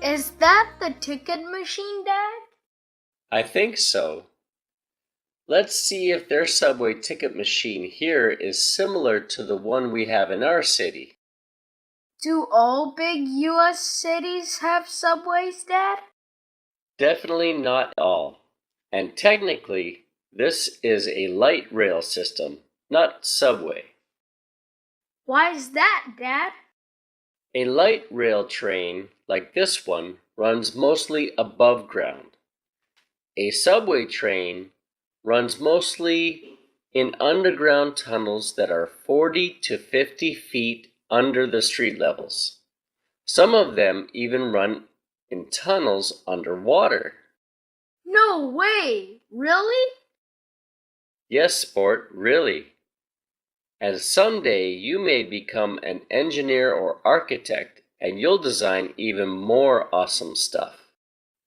Is that the ticket machine, Dad? I think so. Let's see if their subway ticket machine here is similar to the one we have in our city. Do all big US cities have subways, Dad? Definitely not all. And technically, this is a light rail system, not subway. Why is that, Dad? A light rail train, like this one, runs mostly above ground. A subway train runs mostly in underground tunnels that are 40 to 50 feet under the street levels. Some of them even run in tunnels underwater. No way! Really? Yes, sport, really. And someday you may become an engineer or architect and you'll design even more awesome stuff.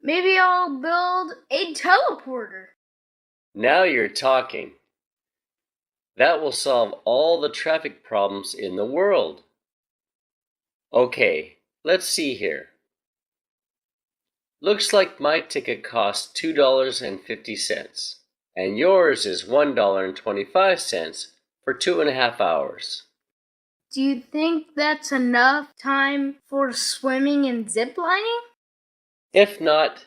Maybe I'll build a teleporter. Now you're talking. That will solve all the traffic problems in the world. Okay, let's see here. Looks like my ticket costs $2.50, and yours is $1.25 for 2.5 hours. Do you think that's enough time for swimming and ziplining? If not,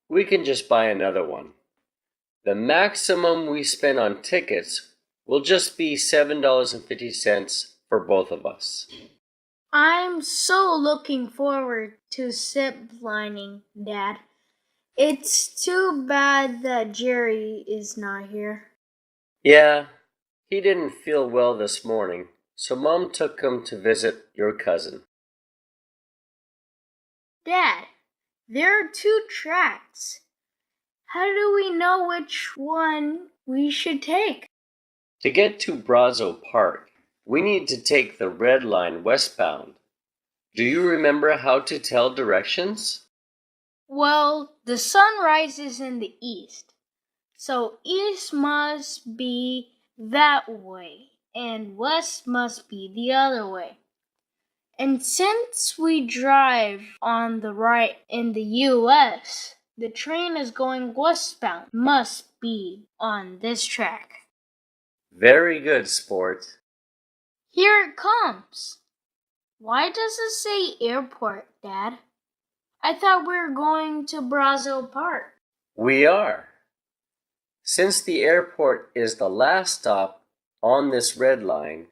we can just buy another one. The maximum we spend on tickets will just be $7.50 for both of us. I'm so looking forward to ziplining, Dad. It's too bad that Jerry is not here. Yeah, he didn't feel well this morning, so Mom took him to visit your cousin. Dad, there are two tracks. How do we know which one we should take? To get to Brazo Park, we need to take the red line westbound. Do you remember how to tell directions? Well, the sun rises in the east, so east must be that way, and west must be the other way. And since we drive on the right in the US, the train is going westbound, must be on this track. Very good, sport. Here it comes. Why does it say airport, Dad? I thought we were going to Brazo Park. We are. Since the airport is the last stop on this red line,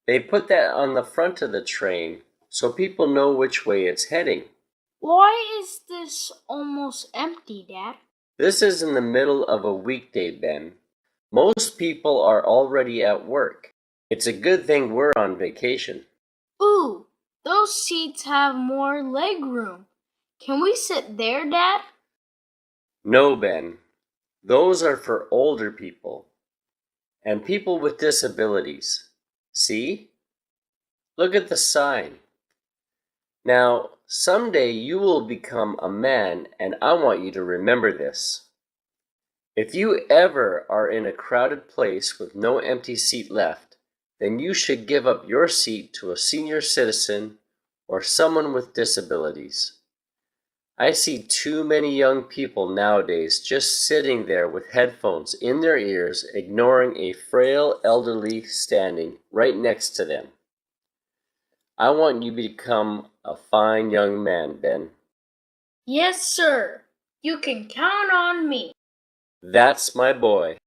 they put that on the front of the train so people know which way it's heading. Why is this almost empty, Dad? This is in the middle of a weekday, Ben. Most people are already at work. It's a good thing we're on vacation. Ooh, those seats have more leg room. Can we sit there, Dad? No, Ben. Those are for older people and people with disabilities. See? Look at the sign. Now, someday you will become a man, and I want you to remember this. If you ever are in a crowded place with no empty seat left, then you should give up your seat to a senior citizen or someone with disabilities. I see too many young people nowadays just sitting there with headphones in their ears, ignoring a frail elderly standing right next to them. I want you to become a fine young man, Ben. Yes, sir. You can count on me. That's my boy.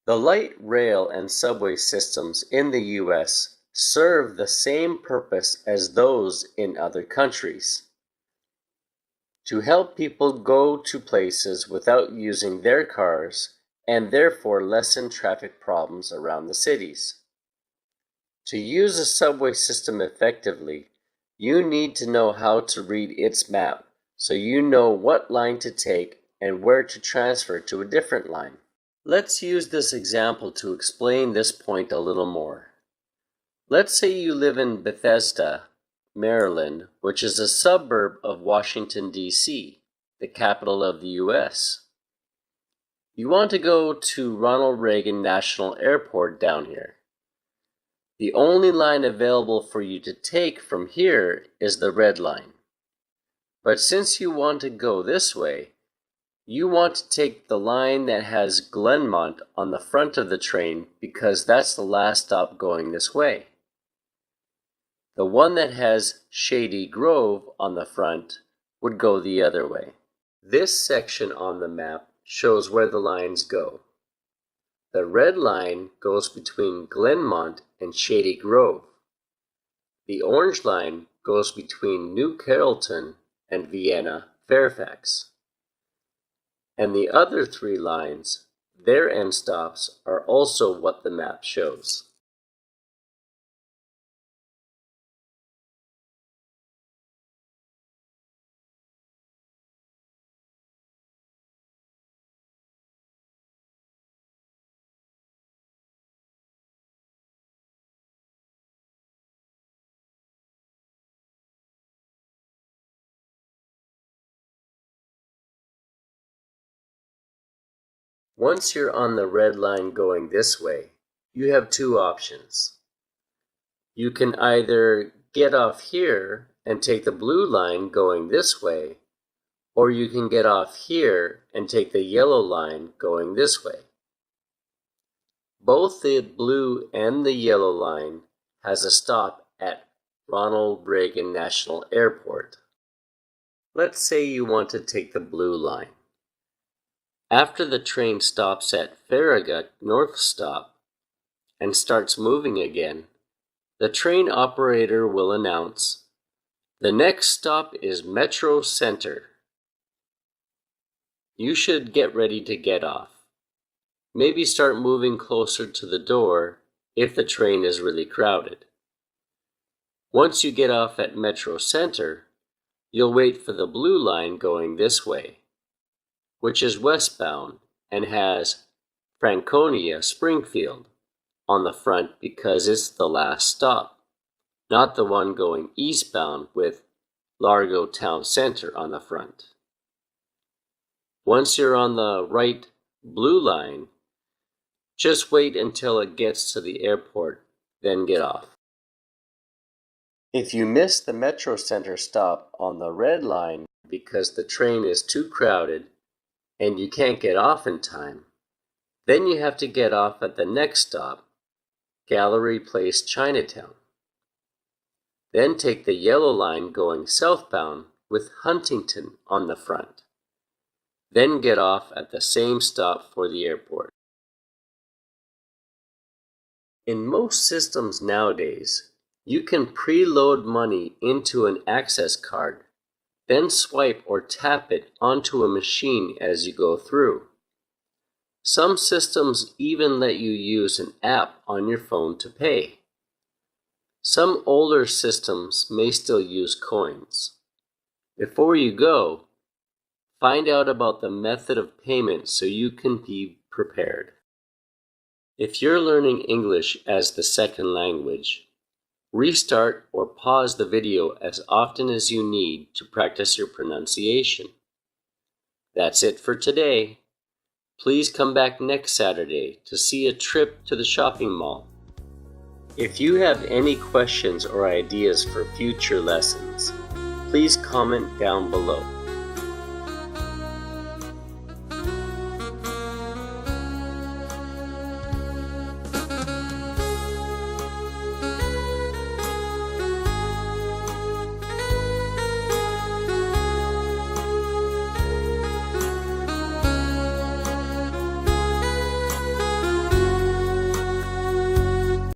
The light rail and subway systems in the US serve the same purpose as those in other countries: to help people go to places without using their cars and therefore lessen traffic problems around the cities. To use a subway system effectively, you need to know how to read its map so you know what line to take and where to transfer to a different line. Let's use this example to explain this point a little more. Let's say you live in Bethesda, Maryland, which is a suburb of Washington, D.C., the capital of the U.S. You want to go to Ronald Reagan National Airport down here. The only line available for you to take from here is the red line. But since you want to go this way, you want to take the line that has Glenmont on the front of the train because that's the last stop going this way. The one that has Shady Grove on the front would go the other way. This section on the map shows where the lines go. The red line goes between Glenmont and Shady Grove. The orange line goes between New Carrollton and Vienna, Fairfax. And the other three lines, their end stops, are also what the map shows. Once you're on the red line going this way, you have two options. You can either get off here and take the blue line going this way, or you can get off here and take the yellow line going this way. Both the blue and the yellow line has a stop at Ronald Reagan National Airport. Let's say you want to take the blue line. After the train stops at Farragut North Stop and starts moving again, the train operator will announce, "The next stop is Metro Center." You should get ready to get off. Maybe start moving closer to the door if the train is really crowded. Once you get off at Metro Center, you'll wait for the blue line going this way, which is westbound and has Franconia Springfield on the front because it's the last stop, not the one going eastbound with Largo Town Center on the front. Once you're on the right blue line, just wait until it gets to the airport, then get off. If you miss the Metro Center stop on the red line because the train is too crowded and you can't get off in time, then you have to get off at the next stop, Gallery Place, Chinatown. Then take the yellow line going southbound with Huntington on the front. Then get off at the same stop for the airport. In most systems nowadays, you can preload money into an access card, then swipe or tap it onto a machine as you go through. Some systems even let you use an app on your phone to pay. Some older systems may still use coins. Before you go, find out about the method of payment so you can be prepared. If you're learning English as the second language, restart or pause the video as often as you need to practice your pronunciation. That's it for today. Please come back next Saturday to see a trip to the shopping mall. If you have any questions or ideas for future lessons, please comment down below.